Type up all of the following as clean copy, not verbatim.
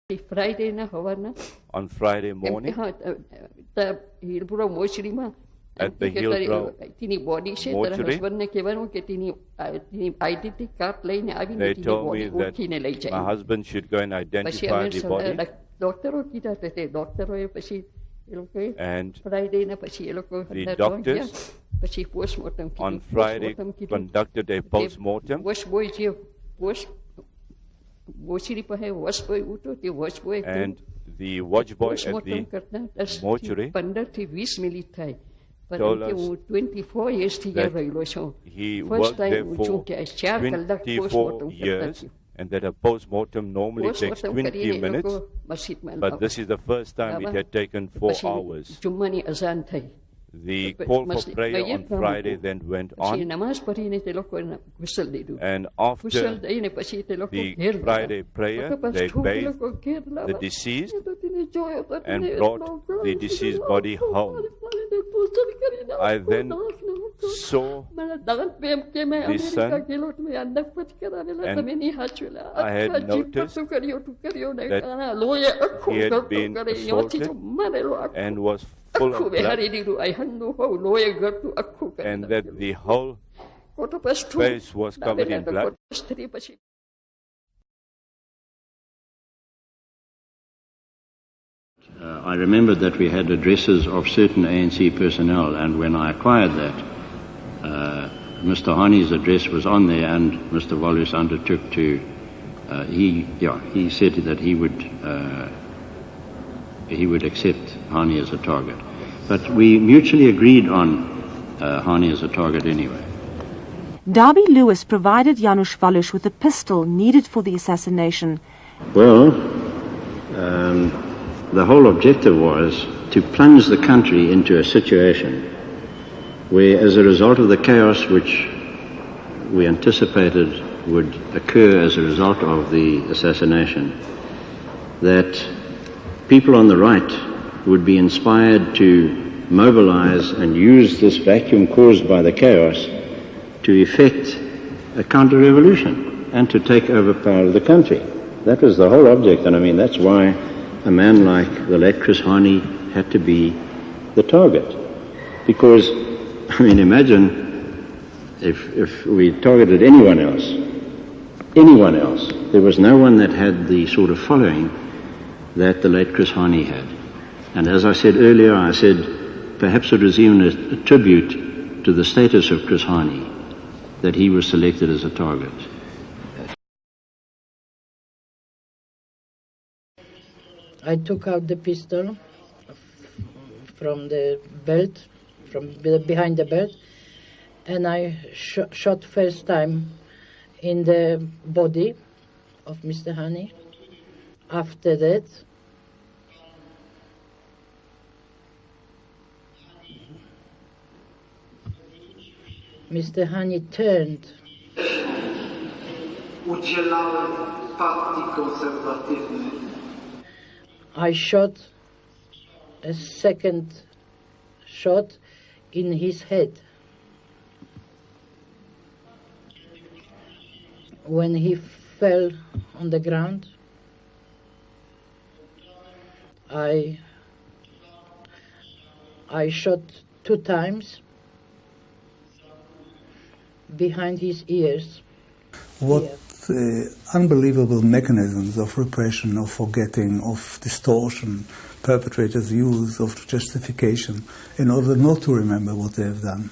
Friday na hawana. On Friday morning The Hillbrow mortuary ma. at the Hillbrow Tini body she tara mortuary. husband ne kevanu ke tini identity card laine avi They tini told body me that utkine lai jai. my husband should go and Pashi identify amer the sa body. doctor o kita te doctor o pashi eloko And Friday na pashi eloko the doctors pashi postmortem on Friday conducted a post-mortem. Wash boy je wash mortuary pa hai wash boy uto te wash boy And the watch boy at the mortuary 15 થી 20 minute થાય told પરંતુ હું 24 years થી that રહેલો છું. he First worked time there હું for છું કે 4 કલાક 24 postmortem કરતા years, થયું. and that a post-mortem normally takes Postmortem 20 કરીને એ minutes, લોકો મસ્જિદમાં but લાવે. this is the first time it had taken 4 પછી hours. જુમ્માની અઝાન થઈ. The call for Masjid prayer ગઈએ on પ્રભુ. Friday then went પછી on, નમાઝ પઢીને તે લોકો ઘુસલ દીધું. and ઘુસલ after દઈને પછી તે લોકો the ઘેર લાવ્યા. Friday prayer, તો પછી they ઠોકે bathed લોકો ઘેર the લાવ્યા. deceased તો તેને જોયો તો and તેને brought એટલો the deceased body home. I then saw the son. And I had noticed that he had been assaulted and was full of blood, and that the whole face was covered in blood. I remembered that we had addresses of certain ANC personnel, and when I acquired that, Mr. Hani's address was on there, and Mr. Wallace undertook to, he said that he would accept Hani as a target. But we mutually agreed on Hani as a target anyway. Darby Lewis provided Janusz Wallace with a pistol needed for the assassination. Well, the whole objective was to plunge the country into a situation where, as a result of the chaos which we anticipated would occur as a result of the assassination, that people on the right would be inspired to mobilize and use this vacuum caused by the chaos to effect a counter-revolution and to take over power of the country. That was the whole object, and I mean, that's why a man like the late Chris Hani had to be the target. Because, I mean, imagine if we targeted anyone else, there was no one that had the sort of following that the late Chris Hani had. And as I said earlier, I said perhaps it was even a tribute to the status of Chris Hani that he was selected as a target. I took out the pistol from the belt, from behind the belt, and I shot first time in the body of Mr. Hani. After that, Mr. Hani turned. I shot a second shot in his head. When he fell on the ground, I shot 2 times behind his ears. What unbelievable mechanisms of repression, of forgetting, of distortion perpetrators use of justification in order not to remember what they have done.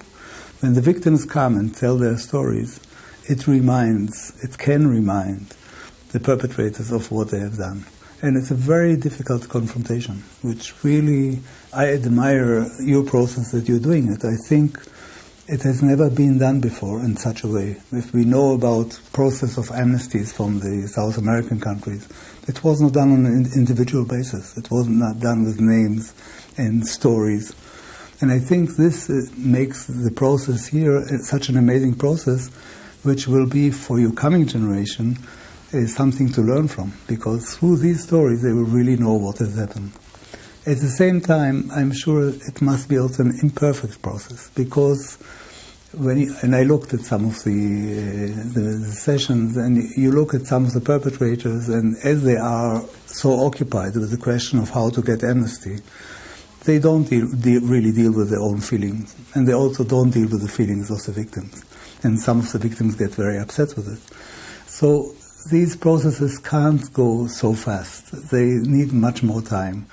When the victims come and tell their stories, it can remind the perpetrators of what they have done. And it's a very difficult confrontation, which really, I admire your process that you're doing it. I think it has never been done before in such a way. If we know about process of amnesties from the South American countries, it was not done on an individual basis. It was not done with names and stories. And I think this makes the process here such an amazing process, which will be for your coming generation something to learn from, because through these stories they will really know what has happened. At the same time, I'm sure it must be also an imperfect process, because and I looked at some of the sessions, and you look at some of the perpetrators, and as they are so occupied with the question of how to get amnesty, they don't really deal with their own feelings, and they also don't deal with the feelings of the victims. And some of the victims get very upset with it. So these processes can't go so fast. They need much more time.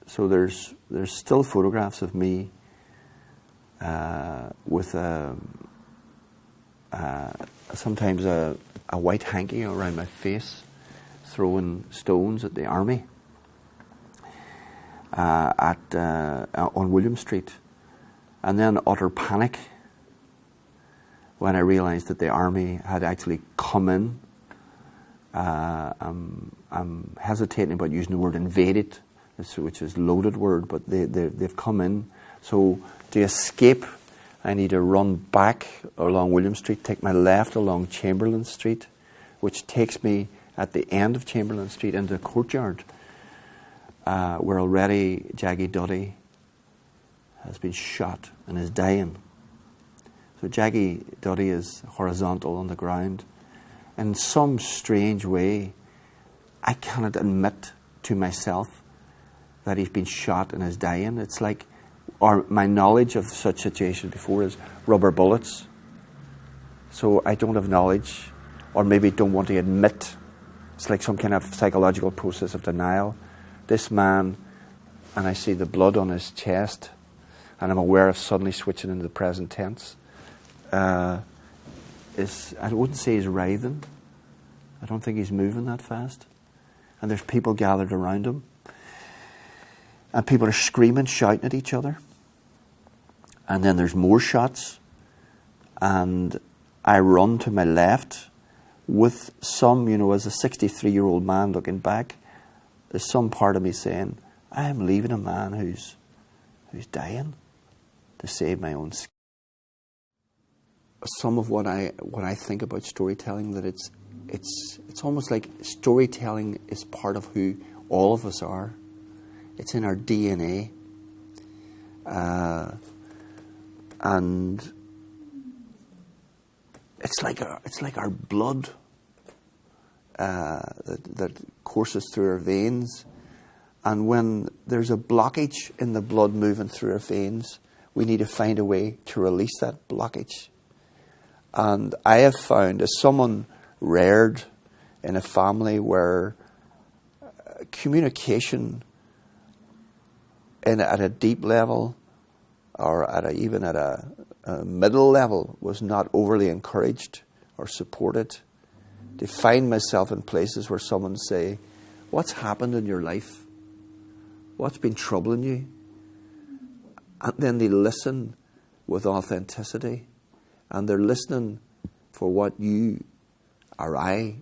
So there's still photographs of me with sometimes a white hanky around my face, throwing stones at the army on William Street, and then utter panic when I realised that the army had actually come in. I'm hesitating about using the word invaded, which is a loaded word, but they've come in. So to escape, I need to run back along William Street, take my left along Chamberlain Street, which takes me at the end of Chamberlain Street into the courtyard, where already Jaggy Duddy has been shot and is dying. So Jaggy Duddy is horizontal on the ground. In some strange way, I cannot admit to myself that he's been shot and is dying. It's like, or my knowledge of such situations before is rubber bullets. So I don't have knowledge, or maybe don't want to admit. It's like some kind of psychological process of denial. This man, and I see the blood on his chest, and I'm aware of suddenly switching into the present tense, I wouldn't say he's writhing. I don't think he's moving that fast. And there's people gathered around him. And people are screaming, shouting at each other. And then there's more shots. And I run to my left with some, as a 63-year-old man looking back, there's some part of me saying, I am leaving a man who's dying to save my own skin. Some of what I think about storytelling, that it's almost like storytelling is part of who all of us are. It's in our DNA, and it's like our blood that courses through our veins. And when there's a blockage in the blood moving through our veins, we need to find a way to release that blockage. And I have found, as someone reared in a family where communication at a deep level, or even at a middle level, was not overly encouraged or supported, to find myself in places where someone say, what's happened in your life? What's been troubling you? And then they listen with authenticity, and they're listening for what you or I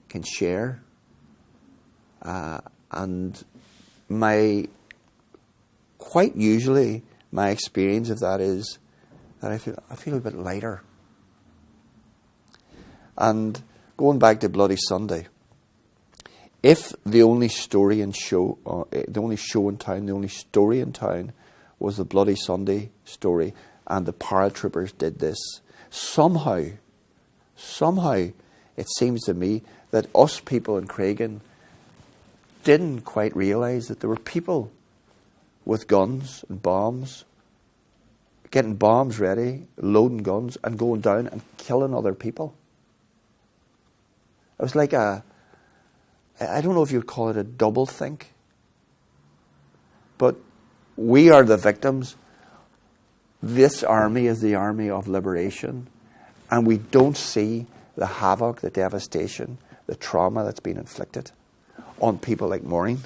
can share. And quite usually my experience of that is that I feel a bit lighter. And going back to Bloody Sunday, if the only story in show, the only show in town, the only story in town was the Bloody Sunday story, and the paratroopers did this, somehow it seems to me that us people in Craigan didn't quite realise that there were people with guns and bombs, getting bombs ready, loading guns, and going down and killing other people. It was like I don't know if you'd call it a double think, but we are the victims. This army is the army of liberation, and we don't see the havoc, the devastation, the trauma that's been inflicted on people like Maureen.